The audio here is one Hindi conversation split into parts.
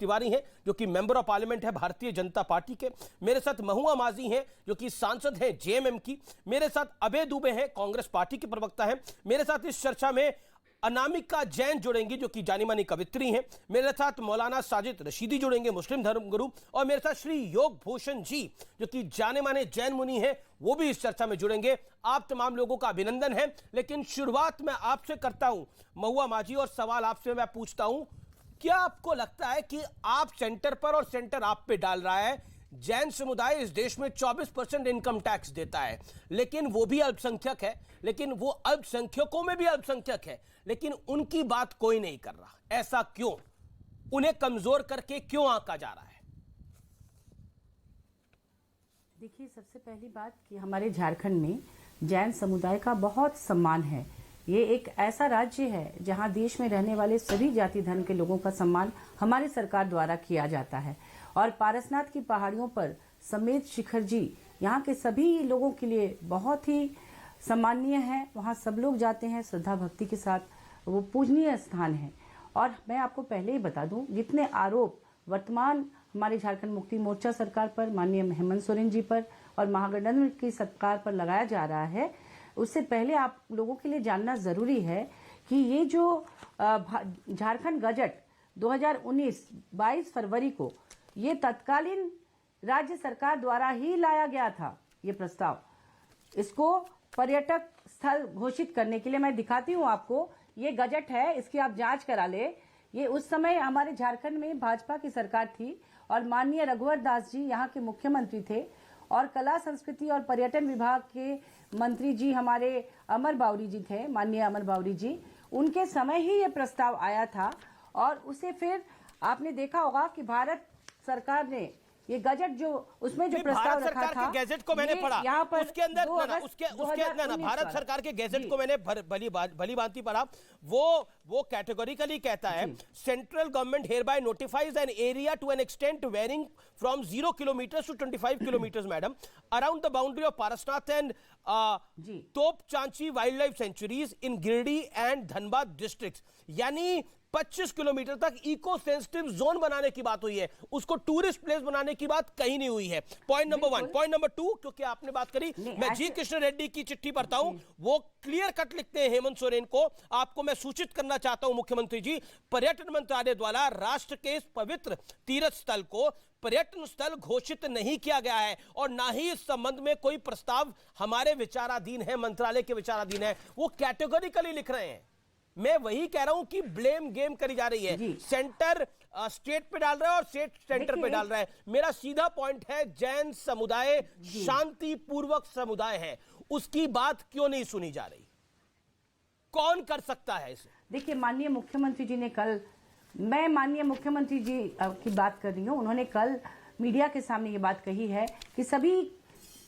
तिवारी हैं जो कि मेंबर ऑफ पार्लियामेंट है भारतीय जनता पार्टी के। मेरे साथ महुआ माजी हैं जो कि सांसद हैं जेएमएम की। मेरे साथ अभय दुबे हैं, कांग्रेस पार्टी के प्रवक्ता हैं। मेरे साथ इस चर्चा में अनामिका जैन जुड़ेंगी जो कि जानी मानी कवित्री हैं। मेरे साथ मौलाना साजिद रशीदी जुड़ेंगे, मुस्लिम धर्मगुरु। और मेरे साथ श्री योग भूषण जी जो कि जाने माने जैन मुनि हैं, वो भी इस चर्चा में जुड़ेंगे। आप तमाम लोगों का अभिनंदन है। लेकिन शुरुआत मैं आपसे करता हूं महुआ माजी, और सवाल आपसे मैं पूछता हूं, क्या आपको लगता है कि आप सेंटर पर और सेंटर आप पे डाल रहा है? जैन समुदाय इस देश में 24% इनकम टैक्स देता है, लेकिन वो भी अल्पसंख्यक है, लेकिन वो अल्पसंख्यकों में भी अल्पसंख्यक है, लेकिन उनकी बात कोई नहीं कर रहा। ऐसा क्यों? उन्हें कमजोर करके क्यों आंका जा रहा है? देखिए, सबसे पहली बात कि हमारे झारखंड में जैन समुदाय का बहुत सम्मान है। ये एक ऐसा राज्य है जहां देश में रहने वाले सभी जाति धर्म के लोगों का सम्मान हमारी सरकार द्वारा किया जाता है। और पारसनाथ की पहाड़ियों पर समेत शिखर जी यहाँ के सभी लोगों के लिए बहुत ही सम्माननीय है। वहाँ सब लोग जाते हैं श्रद्धा भक्ति के साथ, वो पूजनीय स्थान है। और मैं आपको पहले ही बता दूं, जितने आरोप वर्तमान हमारे झारखंड मुक्ति मोर्चा सरकार पर, माननीय हेमंत सोरेन जी पर और महागठबंधन की सरकार पर लगाया जा रहा है, उससे पहले आप लोगों के लिए जानना जरूरी है कि ये जो झारखंड गजट 2019 22 फरवरी को ये तत्कालीन राज्य सरकार द्वारा ही लाया गया था। ये प्रस्ताव, इसको पर्यटक स्थल घोषित करने के लिए, मैं दिखाती हूँ आपको, ये गजट है, इसकी आप जांच करा ले। ये उस समय हमारे झारखंड में भाजपा की सरकार थी और माननीय रघुवर दास जी यहाँ के मुख्यमंत्री थे, और कला संस्कृति और पर्यटन विभाग के मंत्री जी हमारे अमर बावरी जी थे, माननीय अमर बावरी जी। उनके समय ही ये प्रस्ताव आया था। और उसे फिर आपने देखा होगा कि भारत सरकार ने ये गजट जो उसमें जो प्रस्ताव रखा था, गैजेट को मैंने पढ़ा, यहाँ पर उसके अंदर भारत सरकार के गैजेट को मैंने भली भांति पढ़ा। वो कैटेगोरिकली कहता है, central government hereby notifies an area to an extent varying from 0 kilometre to 25 kilometre madam around the boundary of Parasnath and Topchanchi wildlife sanctuaries in Giridih and Dhanbad district. यानी 25 किलोमीटर तक इको सेंसिटिव जोन बनाने की बात हुई है, उसको टूरिस्ट प्लेस बनाने की बात कहीं नहीं हुई है। Point number 1। पॉइंट नंबर 2, क्योंकि आपने बात करी, मैं जी कृष्ण रेड्डी की चिट्ठी पढ़ता हूं, वो क्लियर कट लिखते हैं हेमंत सोरेन को, आपको मैं सूचित करना चाहता हूं मुख्यमंत्री जी, पर्यटन मंत्रालय द्वारा राष्ट्र के इस पवित्र तीर्थ स्थल को पर्यटन स्थल घोषित नहीं किया गया है और ना ही इस संबंध में कोई प्रस्ताव हमारे विचाराधीन है, मंत्रालय के विचाराधीन है। वो कैटेगोरिकली लिख रहे हैं। मैं वही कह रहा हूं कि ब्लेम गेम करी जा रही है। सेंटर स्टेट पे डाल रहा है और स्टेट सेंटर पे डाल रहा है। मेरा सीधा पॉइंट है, जैन समुदाय शांतिपूर्वक समुदाय है, उसकी बात क्यों नहीं सुनी जा रही? कौन कर सकता है इसे? देखिए, माननीय मुख्यमंत्री जी ने कल, मैं माननीय मुख्यमंत्री जी की बात कर रही हूँ, उन्होंने कल मीडिया के सामने ये बात कही है कि सभी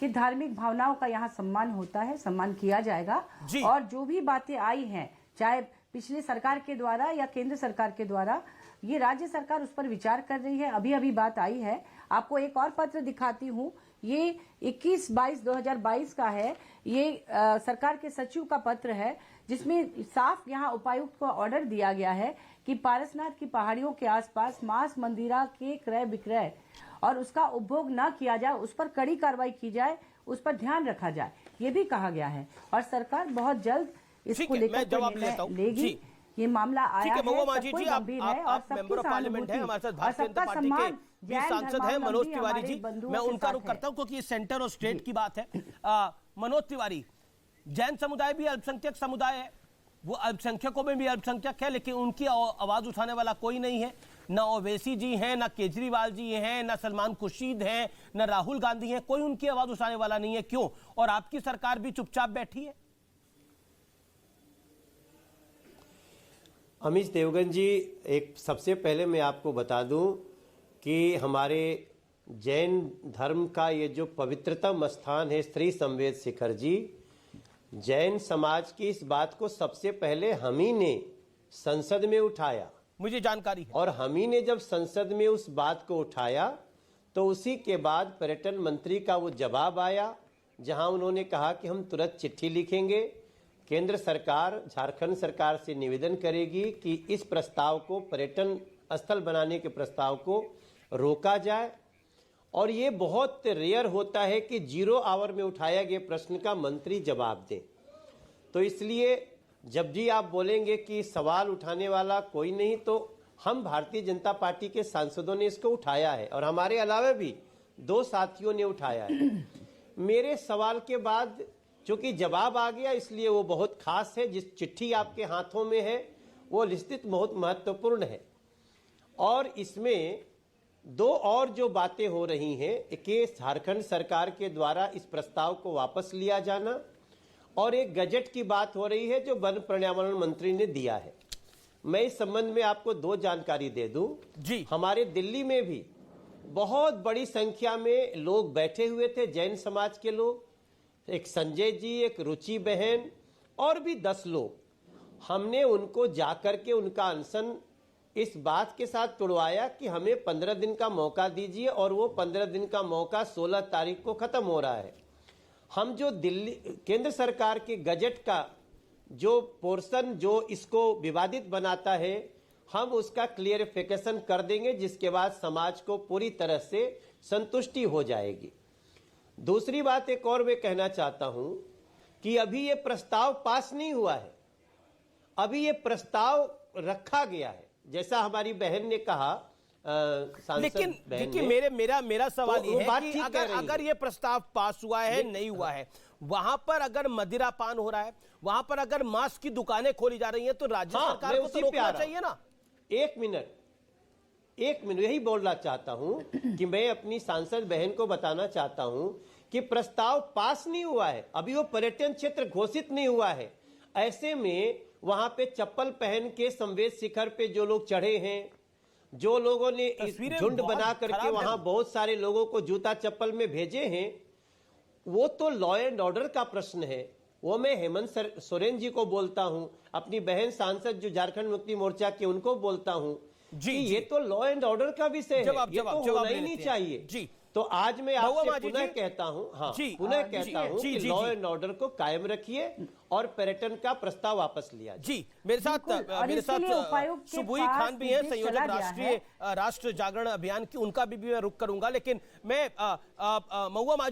की धार्मिक भावनाओं का यहाँ सम्मान होता है, सम्मान किया जाएगा। और जो भी बातें आई हैं, चाहे पिछली सरकार के द्वारा या केंद्र सरकार के द्वारा, ये राज्य सरकार उस पर विचार कर रही है। अभी अभी बात आई है, आपको एक और पत्र दिखाती हूँ, ये 21/22/2022 का है। ये सरकार के सचिव का पत्र है, जिसमें साफ यहाँ उपायुक्त को ऑर्डर दिया गया है कि पारसनाथ की पहाड़ियों के आसपास मांस मंदिरा के क्रय विक्रय और उसका उपभोग न किया जाए, उस पर कड़ी कार्रवाई की जाए, उस पर ध्यान रखा जाए, ये भी कहा गया है। और सरकार बहुत जल्द इसको लेकर जवाब लेता हूं लेगी। ये मामला आया है, महुआ माजी जी, आप मेंबर ऑफ पार्लियामेंट हैं, हमारे साथ भारतीय जनता पार्टी के भी सांसद हैं मनोज तिवारी जी, मैं उनका रुख करता हूं क्योंकि ये सेंटर और स्टेट की बात है। मनोज तिवारी, जैन समुदाय भी अल्पसंख्यक समुदाय है, वो अल्पसंख्यकों में भी अल्पसंख्यक है, लेकिन उनकी आवाज उठाने वाला कोई नहीं है। ना ओवैसी जी हैं, ना केजरीवाल जी हैं, ना सलमान खुर्शीद हैं, ना राहुल गांधी हैं, कोई उनकी आवाज उठाने वाला नहीं है। क्यों? और आपकी सरकार भी चुपचाप बैठी है। अमीश देवगन जी, एक सबसे पहले मैं आपको बता दूं कि हमारे जैन धर्म का ये जो पवित्रतम स्थान है श्री संवेद शिखर जी, जैन समाज की इस बात को सबसे पहले हम ही ने संसद में उठाया, मुझे जानकारी है। और हम ही ने जब संसद में उस बात को उठाया तो उसी के बाद पर्यटन मंत्री का वो जवाब आया, जहां उन्होंने कहा कि हम तुरंत चिट्ठी लिखेंगे, केंद्र सरकार झारखंड सरकार से निवेदन करेगी कि इस प्रस्ताव को पर्यटन स्थल बनाने के प्रस्ताव को रोका जाए। और ये बहुत रेयर होता है कि 0 आवर में उठाया गया प्रश्न का मंत्री जवाब दें। तो इसलिए जब भी आप बोलेंगे कि सवाल उठाने वाला कोई नहीं, तो हम भारतीय जनता पार्टी के सांसदों ने इसको उठाया है और हमारे अलावा भी 2 साथियों ने उठाया है। मेरे सवाल के बाद चूंकि जवाब आ गया, इसलिए वो बहुत खास है। जिस चिट्ठी आपके हाथों में है वो निश्चित बहुत महत्वपूर्ण है। और इसमें 2 और जो बातें हो रही हैं कि झारखंड सरकार के द्वारा इस प्रस्ताव को वापस लिया जाना, और एक गजट की बात हो रही है जो वन पर्यावरण मंत्री ने दिया है। मैं इस संबंध में आपको 2 जानकारी दे दूं जी। हमारे दिल्ली में भी बहुत बड़ी संख्या में लोग बैठे हुए थे, जैन समाज के लोग, एक संजय जी, एक रुचि बहन और भी 10 लोग। हमने उनको जाकर के उनका अनशन इस बात के साथ तुड़वाया कि हमें 15 दिन का मौका दीजिए, और वो 15 दिन का मौका 16 तारीख को खत्म हो रहा है। हम जो दिल्ली केंद्र सरकार के गजट का जो पोर्शन जो इसको विवादित बनाता है, हम उसका क्लियरिफिकेशन कर देंगे, जिसके बाद समाज को पूरी तरह से संतुष्टि हो जाएगी। दूसरी बात एक और मैं कहना चाहता हूं कि अभी ये प्रस्ताव पास नहीं हुआ है, अभी ये प्रस्ताव रखा गया है, जैसा हमारी बहन ने कहा। लेकिन देखिए मेरा सवाल तो ये है कि अगर ये प्रस्ताव पास हुआ है नहीं हुआ है, वहां पर अगर मदिरापान हो रहा है, वहां पर अगर मांस की दुकानें खोली जा रही हैं, तो राज्य सरकार को तो रोकना चाहिए ना। एक मिनट यही बोलना चाहता हूं कि मैं अपनी सांसद बहन को बताना चाहता हूं कि प्रस्ताव पास नहीं हुआ है, अभी वो पर्यटन क्षेत्र घोषित नहीं हुआ है। ऐसे में वहां पे चप्पल पहन के संवेद शिखर पे जो लोग चढ़े हैं, जो लोगों ने इस झुंड बना करके वहां बहुत सारे लोगों को जूता चप्पल में भेजे हैं, वो तो लॉ एंड ऑर्डर का प्रश्न है। वो मैं हेमंत सोरेन जी को बोलता हूं, अपनी बहन सांसद जो झारखंड मुक्ति मोर्चा के, उनको बोलता हूं कि ये तो लॉ एंड ऑर्डर का विषय है, ये तो होना ही नहीं चाहिए जी। तो आज मैं आपसे पुनः कहता हूं, पुनः कहता हूं कि लॉ एंड ऑर्डर को कायम रखिए और पर्यटन का प्रस्ताव वापस लिया जाए। जी, मेरे साथ सुबुई खान भी हैं, संयोजक राष्ट्र जागरण अभियान की, उनका भी मैं रुख करूंगा। लेकिन मैं महुआ माझी